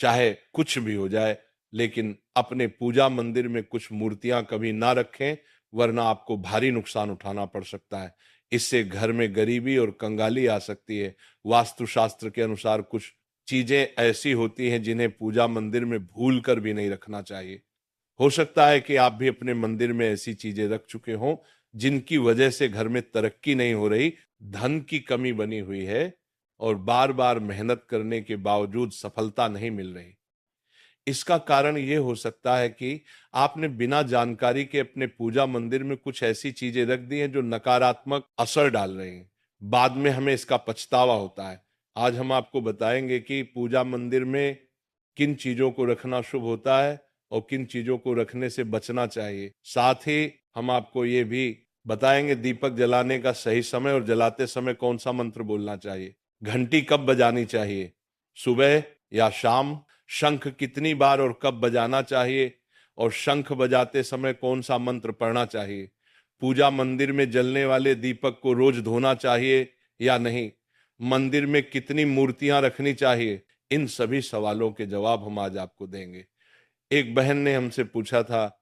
चाहे कुछ भी हो जाए, लेकिन अपने पूजा मंदिर में कुछ मूर्तियां कभी ना रखें, वरना आपको भारी नुकसान उठाना पड़ सकता है। इससे घर में गरीबी और कंगाली आ सकती है। वास्तुशास्त्र के अनुसार कुछ चीजें ऐसी होती हैं जिन्हें पूजा मंदिर में भूल कर भी नहीं रखना चाहिए। हो सकता है कि आप भी अपने मंदिर में ऐसी चीजें रख चुके हों जिनकी वजह से घर में तरक्की नहीं हो रही, धन की कमी बनी हुई है और बार बार मेहनत करने के बावजूद सफलता नहीं मिल रही। इसका कारण ये हो सकता है कि आपने बिना जानकारी के अपने पूजा मंदिर में कुछ ऐसी चीजें रख दी हैं जो नकारात्मक असर डाल रही हैं। बाद में हमें इसका पछतावा होता है। आज हम आपको बताएंगे कि पूजा मंदिर में किन चीजों को रखना शुभ होता है और किन चीजों को रखने से बचना चाहिए। साथ ही हम आपको ये भी बताएंगे दीपक जलाने का सही समय और जलाते समय कौन सा मंत्र बोलना चाहिए, घंटी कब बजानी चाहिए, सुबह या शाम, शंख कितनी बार और कब बजाना चाहिए और शंख बजाते समय कौन सा मंत्र पढ़ना चाहिए, पूजा मंदिर में जलने वाले दीपक को रोज धोना चाहिए या नहीं, मंदिर में कितनी मूर्तियां रखनी चाहिए। इन सभी सवालों के जवाब हम आज आपको देंगे। एक बहन ने हमसे पूछा था,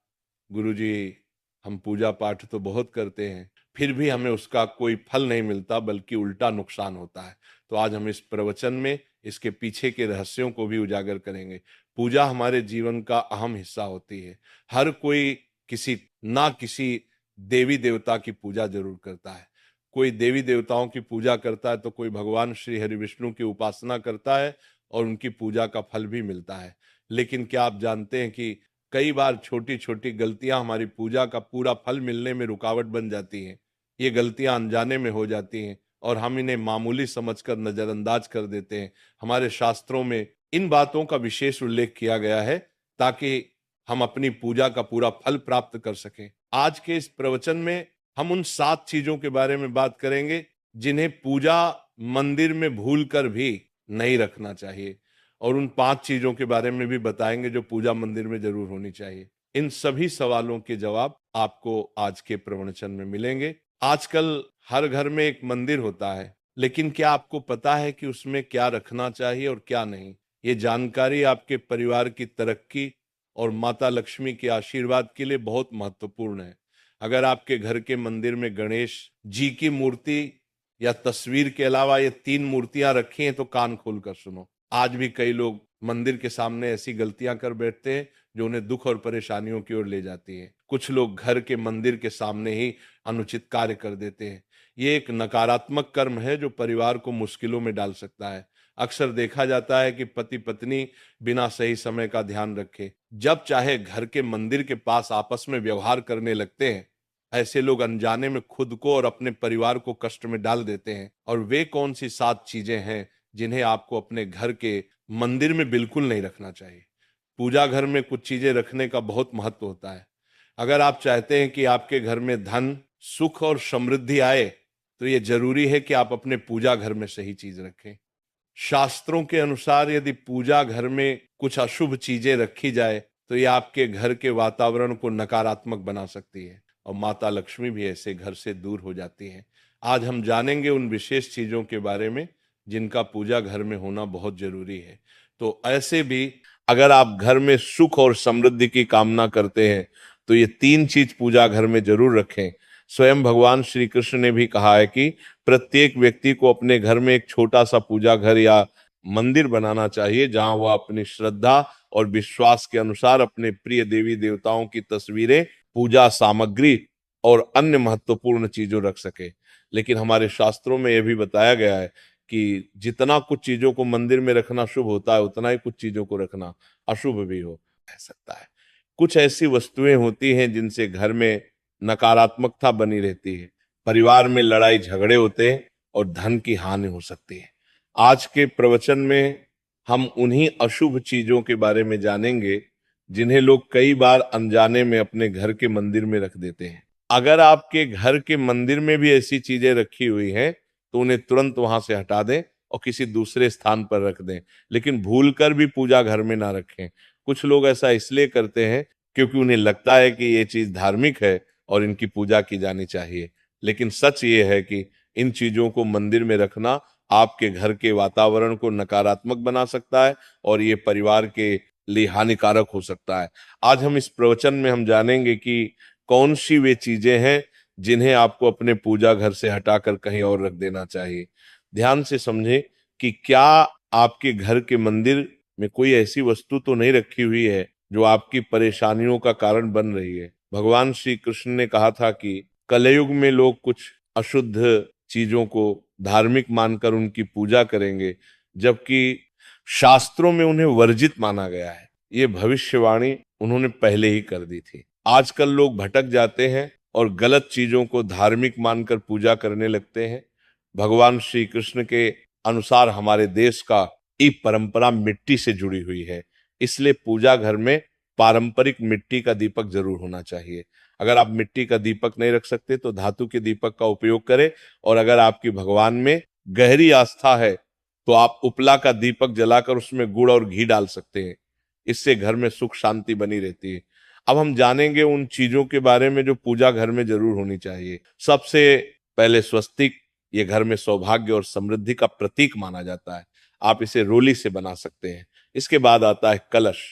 गुरुजी हम पूजा पाठ तो बहुत करते हैं, फिर भी हमें उसका कोई फल नहीं मिलता बल्कि उल्टा नुकसान होता है। तो आज हम इस प्रवचन में इसके पीछे के रहस्यों को भी उजागर करेंगे। पूजा हमारे जीवन का अहम हिस्सा होती है। हर कोई किसी ना किसी देवी देवता की पूजा जरूर करता है। कोई देवी देवताओं की पूजा करता है तो कोई भगवान श्री हरि विष्णु की उपासना करता है और उनकी पूजा का फल भी मिलता है। लेकिन क्या आप जानते हैं कि कई बार छोटी छोटी गलतियां हमारी पूजा का पूरा फल मिलने में रुकावट बन जाती हैं। ये गलतियां अनजाने में हो जाती हैं और हम इन्हें मामूली समझकर नजरअंदाज कर देते हैं। हमारे शास्त्रों में इन बातों का विशेष उल्लेख किया गया है ताकि हम अपनी पूजा का पूरा फल प्राप्त कर सकें। आज के इस प्रवचन में हम उन 7 चीजों के बारे में बात करेंगे जिन्हें पूजा मंदिर में भूल कर भी नहीं रखना चाहिए, और उन 5 चीजों के बारे में भी बताएंगे जो पूजा मंदिर में जरूर होनी चाहिए। इन सभी सवालों के जवाब आपको आज के प्रवचन में मिलेंगे। आजकल हर घर में एक मंदिर होता है, लेकिन क्या आपको पता है कि उसमें क्या रखना चाहिए और क्या नहीं? ये जानकारी आपके परिवार की तरक्की और माता लक्ष्मी के आशीर्वाद के लिए बहुत महत्वपूर्ण है। अगर आपके घर के मंदिर में गणेश जी की मूर्ति या तस्वीर के अलावा ये 3 मूर्तियां रखी हैं तो कान खोलकर सुनो। आज भी कई लोग मंदिर के सामने ऐसी गलतियां कर बैठते हैं जो उन्हें दुख और परेशानियों की ओर ले जाती हैं। कुछ लोग घर के मंदिर के सामने ही अनुचित कार्य कर देते हैं। ये एक नकारात्मक कर्म है जो परिवार को मुश्किलों में डाल सकता है। अक्सर देखा जाता है कि पति पत्नी बिना सही समय का ध्यान रखे जब चाहे घर के मंदिर के पास आपस में व्यवहार करने लगते हैं। ऐसे लोग अनजाने में खुद को और अपने परिवार को कष्ट में डाल देते हैं। और वे कौन सी 7 चीजें हैं जिन्हें आपको अपने घर के मंदिर में बिल्कुल नहीं रखना चाहिए? पूजा घर में कुछ चीजें रखने का बहुत महत्व होता है। अगर आप चाहते हैं कि आपके घर में धन, सुख और समृद्धि आए, तो ये जरूरी है कि आप अपने पूजा घर में सही चीज रखें। शास्त्रों के अनुसार यदि पूजा घर में कुछ अशुभ चीजें रखी जाए तो ये आपके घर के वातावरण को नकारात्मक बना सकती है और माता लक्ष्मी भी ऐसे घर से दूर हो जाती है। आज हम जानेंगे उन विशेष चीजों के बारे में जिनका पूजा घर में होना बहुत जरूरी है। तो ऐसे भी अगर आप घर में सुख और समृद्धि की कामना करते हैं तो ये 3 चीज पूजा घर में जरूर रखें। स्वयं भगवान श्री कृष्ण ने भी कहा है कि प्रत्येक व्यक्ति को अपने घर में एक छोटा सा पूजा घर या मंदिर बनाना चाहिए जहां वह अपनी श्रद्धा और विश्वास के अनुसार अपने प्रिय देवी देवताओं की तस्वीरें, पूजा सामग्री और अन्य महत्वपूर्ण चीजों रख सके। लेकिन हमारे शास्त्रों में यह भी बताया गया है कि जितना कुछ चीजों को मंदिर में रखना शुभ होता है उतना ही कुछ चीजों को रखना अशुभ भी हो सकता है। कुछ ऐसी वस्तुएं होती हैं जिनसे घर में नकारात्मकता बनी रहती है, परिवार में लड़ाई झगड़े होते हैं और धन की हानि हो सकती है। आज के प्रवचन में हम उन्हीं अशुभ चीजों के बारे में जानेंगे जिन्हें लोग कई बार अनजाने में अपने घर के मंदिर में रख देते हैं। अगर आपके घर के मंदिर में भी ऐसी चीजें रखी हुई हैं तो उन्हें तुरंत वहां से हटा दें और किसी दूसरे स्थान पर रख दें, लेकिन भूलकर भी पूजा घर में ना रखें। कुछ लोग ऐसा इसलिए करते हैं क्योंकि उन्हें लगता है कि ये चीज धार्मिक है और इनकी पूजा की जानी चाहिए, लेकिन सच ये है कि इन चीजों को मंदिर में रखना आपके घर के वातावरण को नकारात्मक बना सकता है और ये परिवार के लिए हानिकारक हो सकता है। आज हम इस प्रवचन में हम जानेंगे कि कौन सी वे चीजें हैं जिन्हें आपको अपने पूजा घर से हटाकर कहीं और रख देना चाहिए। ध्यान से समझें कि क्या आपके घर के मंदिर में कोई ऐसी वस्तु तो नहीं रखी हुई है जो आपकी परेशानियों का कारण बन रही है। भगवान श्री कृष्ण ने कहा था कि कलयुग में लोग कुछ अशुद्ध चीजों को धार्मिक मानकर उनकी पूजा करेंगे, जबकि शास्त्रों में उन्हें वर्जित माना गया है। ये भविष्यवाणी उन्होंने पहले ही कर दी थी। आजकल लोग भटक जाते हैं और गलत चीजों को धार्मिक मानकर पूजा करने लगते हैं। भगवान श्री कृष्ण के अनुसार हमारे देश का ये परंपरा मिट्टी से जुड़ी हुई है, इसलिए पूजा घर में पारंपरिक मिट्टी का दीपक जरूर होना चाहिए। अगर आप मिट्टी का दीपक नहीं रख सकते तो धातु के दीपक का उपयोग करें, और अगर आपकी भगवान में गहरी आस्था है तो आप उपला का दीपक जलाकर उसमें गुड़ और घी डाल सकते हैं। इससे घर में सुख शांति बनी रहती है। अब हम जानेंगे उन चीजों के बारे में जो पूजा घर में जरूर होनी चाहिए। सबसे पहले स्वस्तिक, ये घर में सौभाग्य और समृद्धि का प्रतीक माना जाता है। आप इसे रोली से बना सकते हैं। इसके बाद आता है कलश।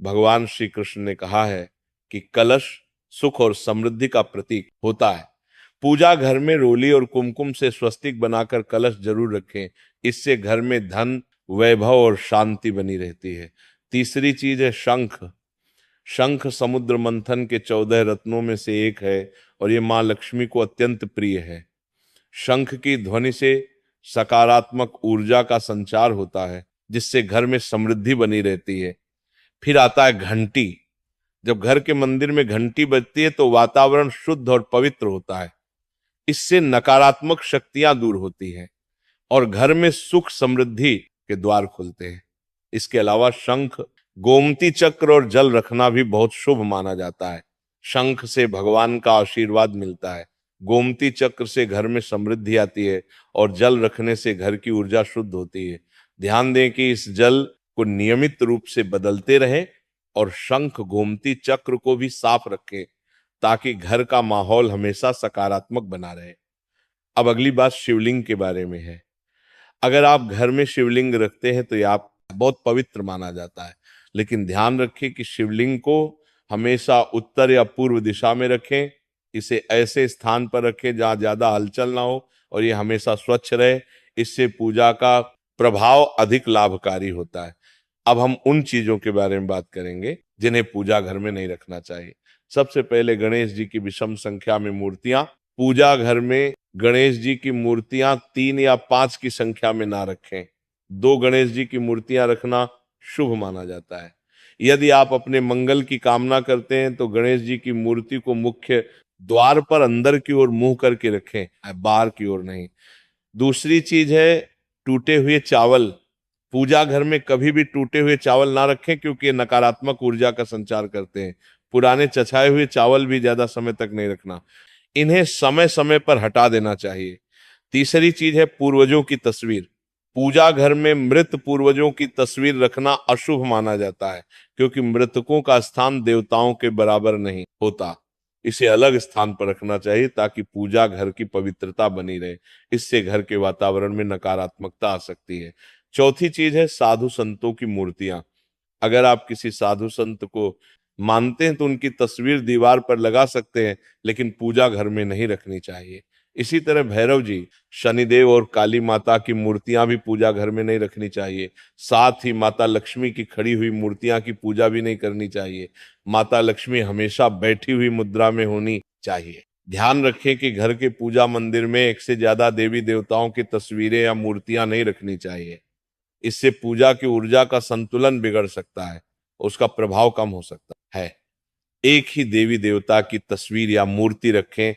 भगवान श्री कृष्ण ने कहा है कि कलश सुख और समृद्धि का प्रतीक होता है। पूजा घर में रोली और कुमकुम से स्वस्तिक बनाकर कलश जरूर रखें। इससे घर में धन, वैभव और शांति बनी रहती है। तीसरी चीज है शंख। शंख समुद्र मंथन के 14 रत्नों में से एक है और ये मां लक्ष्मी को अत्यंत प्रिय है। शंख की ध्वनि से सकारात्मक ऊर्जा का संचार होता है, जिससे घर में समृद्धि बनी रहती है। फिर आता है घंटी। जब घर के मंदिर में घंटी बजती है तो वातावरण शुद्ध और पवित्र होता है। इससे नकारात्मक शक्तियां दूर होती हैं और घर में सुख समृद्धि के द्वार खुलते हैं। इसके अलावा शंख, गोमती चक्र और जल रखना भी बहुत शुभ माना जाता है। शंख से भगवान का आशीर्वाद मिलता है, गोमती चक्र से घर में समृद्धि आती है और जल रखने से घर की ऊर्जा शुद्ध होती है। ध्यान दें कि इस जल को नियमित रूप से बदलते रहें और शंख गोमती चक्र को भी साफ रखें ताकि घर का माहौल हमेशा सकारात्मक बना रहे। अब अगली बात शिवलिंग के बारे में है। अगर आप घर में शिवलिंग रखते हैं तो यह आप बहुत पवित्र माना जाता है, लेकिन ध्यान रखें कि शिवलिंग को हमेशा उत्तर या पूर्व दिशा में रखें। इसे ऐसे स्थान पर रखें जहां ज्यादा हलचल ना हो और ये हमेशा स्वच्छ रहे। इससे पूजा का प्रभाव अधिक लाभकारी होता है। अब हम उन चीजों के बारे में बात करेंगे जिन्हें पूजा घर में नहीं रखना चाहिए। सबसे पहले गणेश जी की विषम संख्या में मूर्तियां। पूजा घर में गणेश जी की मूर्तियां 3 या 5 की संख्या में ना रखें। 2 गणेश जी की मूर्तियां रखना शुभ माना जाता है। यदि आप अपने मंगल की कामना करते हैं तो गणेश जी की मूर्ति को मुख्य द्वार पर अंदर की ओर मुंह करके रखें, बाहर की ओर नहीं। दूसरी चीज है टूटे हुए चावल। पूजा घर में कभी भी टूटे हुए चावल ना रखें क्योंकि ये नकारात्मक ऊर्जा का संचार करते हैं। पुराने चछाए हुए चावल भी ज्यादा समय तक नहीं रखना, इन्हें समय समय पर हटा देना चाहिए। तीसरी चीज है पूर्वजों की तस्वीर। पूजा घर में मृत पूर्वजों की तस्वीर रखना अशुभ माना जाता है क्योंकि मृतकों का स्थान देवताओं के बराबर नहीं होता। इसे अलग स्थान पर रखना चाहिए ताकि पूजा घर की पवित्रता बनी रहे। इससे घर के वातावरण में नकारात्मकता आ सकती है। चौथी चीज है साधु संतों की मूर्तियां। अगर आप किसी साधु संत को मानते हैं तो उनकी तस्वीर दीवार पर लगा सकते हैं, लेकिन पूजा घर में नहीं रखनी चाहिए। इसी तरह भैरव जी, शनिदेव और काली माता की मूर्तियां भी पूजा घर में नहीं रखनी चाहिए। साथ ही माता लक्ष्मी की खड़ी हुई मूर्तियां की पूजा भी नहीं करनी चाहिए। माता लक्ष्मी हमेशा बैठी हुई मुद्रा में होनी चाहिए। ध्यान रखें कि घर के पूजा मंदिर में एक से ज्यादा देवी देवताओं की तस्वीरें या मूर्तियां नहीं रखनी चाहिए। इससे पूजा की ऊर्जा का संतुलन बिगड़ सकता है, उसका प्रभाव कम हो सकता है। एक ही देवी देवता की तस्वीर या मूर्ति रखें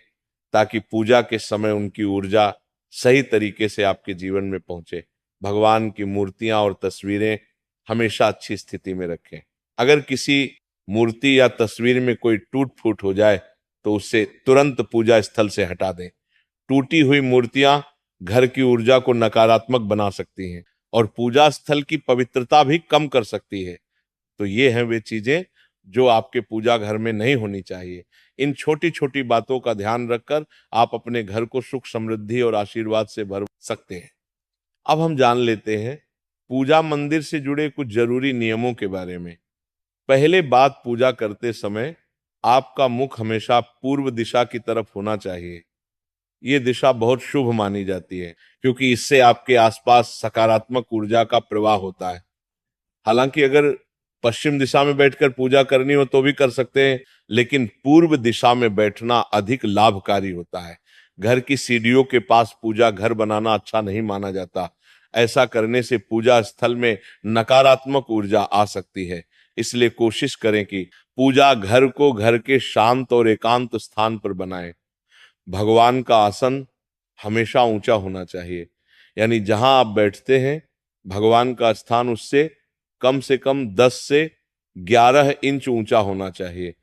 ताकि पूजा के समय उनकी ऊर्जा सही तरीके से आपके जीवन में पहुंचे। भगवान की मूर्तियां और तस्वीरें हमेशा अच्छी स्थिति में रखें। अगर किसी मूर्ति या तस्वीर में कोई टूट फूट हो जाए तो उसे तुरंत पूजा स्थल से हटा दें। टूटी हुई मूर्तियां घर की ऊर्जा को नकारात्मक बना सकती हैं और पूजा स्थल की पवित्रता भी कम कर सकती है। तो ये हैं वे चीजें जो आपके पूजा घर में नहीं होनी चाहिए। इन छोटी छोटी बातों का ध्यान रखकर आप अपने घर को सुख समृद्धि और आशीर्वाद से भर सकते हैं। अब हम जान लेते हैं पूजा मंदिर से जुड़े कुछ जरूरी नियमों के बारे में। पहले बात, पूजा करते समय आपका मुख हमेशा पूर्व दिशा की तरफ होना चाहिए। ये दिशा बहुत शुभ मानी जाती है क्योंकि इससे आपके आसपास सकारात्मक ऊर्जा का प्रवाह होता है। हालांकि अगर पश्चिम दिशा में बैठकर पूजा करनी हो तो भी कर सकते हैं, लेकिन पूर्व दिशा में बैठना अधिक लाभकारी होता है। घर की सीढ़ियों के पास पूजा घर बनाना अच्छा नहीं माना जाता। ऐसा करने से पूजा स्थल में नकारात्मक ऊर्जा आ सकती है। इसलिए कोशिश करें कि पूजा घर को घर के शांत और एकांत स्थान पर बनाएं। भगवान का आसन हमेशा ऊंचा होना चाहिए, यानी जहां आप बैठते हैं भगवान का स्थान उससे कम 10 से 11 इंच ऊंचा होना चाहिए।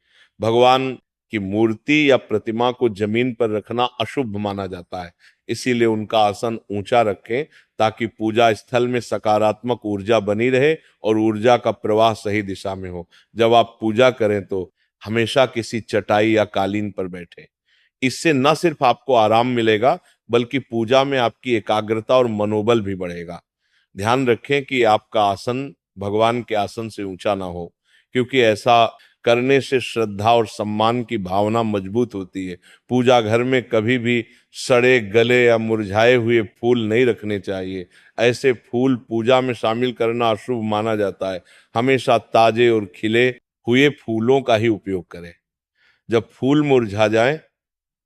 भगवान की मूर्ति या प्रतिमा को जमीन पर रखना अशुभ माना जाता है, इसीलिए उनका आसन ऊंचा रखें ताकि पूजा स्थल में सकारात्मक ऊर्जा बनी रहे और ऊर्जा का प्रवाह सही दिशा में हो। जब आप पूजा करें तो हमेशा किसी चटाई या कालीन पर बैठें। इससे न सिर्फ आपको आराम मिलेगा बल्कि पूजा में आपकी एकाग्रता और मनोबल भी बढ़ेगा। ध्यान रखें कि आपका आसन भगवान के आसन से ऊंचा ना हो, क्योंकि ऐसा करने से श्रद्धा और सम्मान की भावना मजबूत होती है। पूजा घर में कभी भी सड़े गले या मुरझाए हुए फूल नहीं रखने चाहिए। ऐसे फूल पूजा में शामिल करना अशुभ माना जाता है। हमेशा ताजे और खिले हुए फूलों का ही उपयोग करें। जब फूल मुरझा जाएं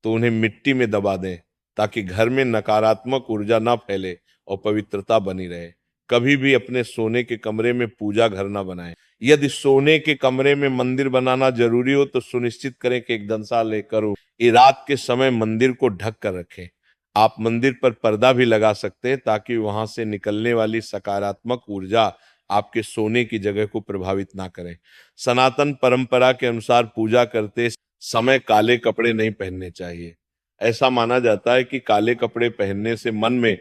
तो उन्हें मिट्टी में दबा दें ताकि घर में नकारात्मक ऊर्जा ना फैले और पवित्रता बनी रहे। कभी भी अपने सोने के कमरे में पूजा घर ना बनाएं। यदि सोने के कमरे में मंदिर बनाना जरूरी हो तो सुनिश्चित करें कि एक दंसा लेकर हो। ये रात के समय मंदिर को ढक कर रखें। आप मंदिर पर पर्दा भी लगा सकते हैं ताकि वहां से निकलने वाली सकारात्मक ऊर्जा आपके सोने की जगह को प्रभावित ना करें। सनातन परंपरा के अनुसार पूजा करते समय काले कपड़े नहीं पहनने चाहिए। ऐसा माना जाता है कि काले कपड़े पहनने से मन में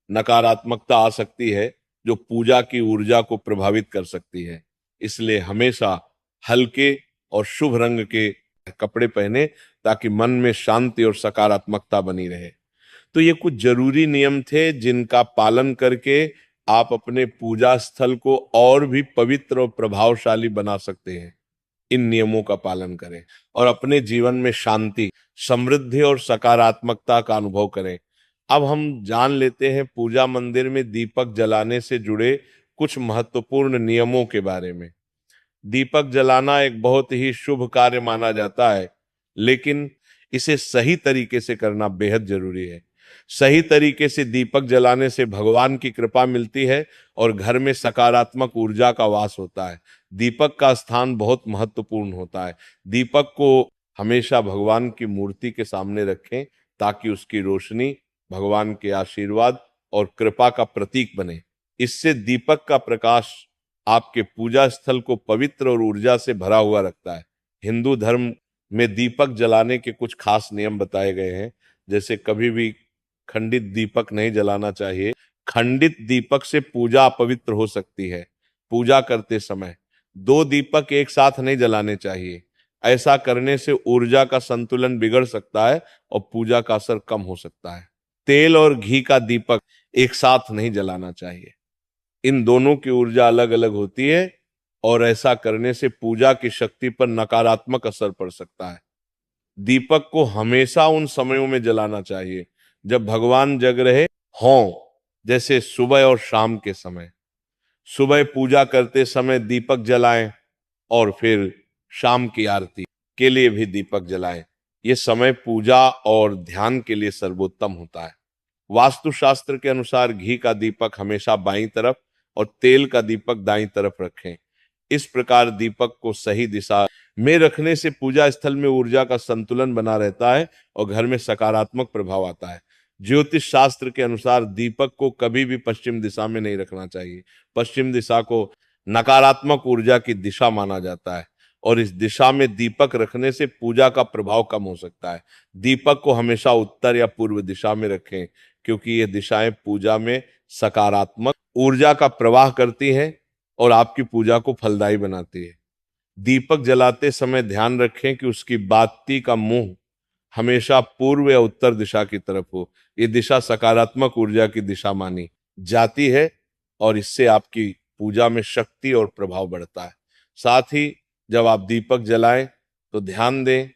नकारात्मकता आ सकती है जो पूजा की ऊर्जा को प्रभावित कर सकती है। इसलिए हमेशा हल्के और शुभ रंग के कपड़े पहने ताकि मन में शांति और सकारात्मकता बनी रहे। तो ये कुछ जरूरी नियम थे जिनका पालन करके आप अपने पूजा स्थल को और भी पवित्र और प्रभावशाली बना सकते हैं। इन नियमों का पालन करें और अपने जीवन में शांति, समृद्धि और सकारात्मकता का अनुभव करें। अब हम जान लेते हैं पूजा मंदिर में दीपक जलाने से जुड़े कुछ महत्वपूर्ण नियमों के बारे में। दीपक जलाना एक बहुत ही शुभ कार्य माना जाता है, लेकिन इसे सही तरीके से करना बेहद जरूरी है। सही तरीके से दीपक जलाने से भगवान की कृपा मिलती है और घर में सकारात्मक ऊर्जा का वास होता है। दीपक का स्थान बहुत महत्वपूर्ण होता है। दीपक को हमेशा भगवान की मूर्ति के सामने रखें ताकि उसकी रोशनी भगवान के आशीर्वाद और कृपा का प्रतीक बने। इससे दीपक का प्रकाश आपके पूजा स्थल को पवित्र और ऊर्जा से भरा हुआ रखता है। हिंदू धर्म में दीपक जलाने के कुछ खास नियम बताए गए हैं, जैसे कभी भी खंडित दीपक नहीं जलाना चाहिए। खंडित दीपक से पूजा अपवित्र हो सकती है। पूजा करते समय दो दीपक एक साथ नहीं जलाने चाहिए। ऐसा करने से ऊर्जा का संतुलन बिगड़ सकता है और पूजा का असर कम हो सकता है। तेल और घी का दीपक एक साथ नहीं जलाना चाहिए। इन दोनों की ऊर्जा अलग अलग होती है और ऐसा करने से पूजा की शक्ति पर नकारात्मक असर पड़ सकता है। दीपक को हमेशा उन समयों में जलाना चाहिए जब भगवान जग रहे हों, जैसे सुबह और शाम के समय। सुबह पूजा करते समय दीपक जलाएं और फिर शाम की आरती के लिए भी दीपक जलाएं। ये समय पूजा और ध्यान के लिए सर्वोत्तम होता है। वास्तुशास्त्र के अनुसार घी का दीपक हमेशा बाईं तरफ और तेल का दीपक दाईं तरफ रखें। इस प्रकार दीपक को सही दिशा में रखने से पूजा स्थल में ऊर्जा का संतुलन बना रहता है और घर में सकारात्मक प्रभाव आता है। ज्योतिष शास्त्र के अनुसार दीपक को कभी भी पश्चिम दिशा में नहीं रखना चाहिए। पश्चिम दिशा को नकारात्मक ऊर्जा की दिशा माना जाता है और इस दिशा में दीपक रखने से पूजा का प्रभाव कम हो सकता है। दीपक को हमेशा उत्तर या पूर्व दिशा में रखें क्योंकि ये दिशाएं पूजा में सकारात्मक ऊर्जा का प्रवाह करती हैं और आपकी पूजा को फलदायी बनाती है। दीपक जलाते समय ध्यान रखें कि उसकी बाती का मुंह हमेशा पूर्व या उत्तर दिशा की तरफ हो। ये दिशा सकारात्मक ऊर्जा की दिशा मानी जाती है और इससे आपकी पूजा में शक्ति और प्रभाव बढ़ता है। साथ ही जब आप दीपक जलाएं तो ध्यान दें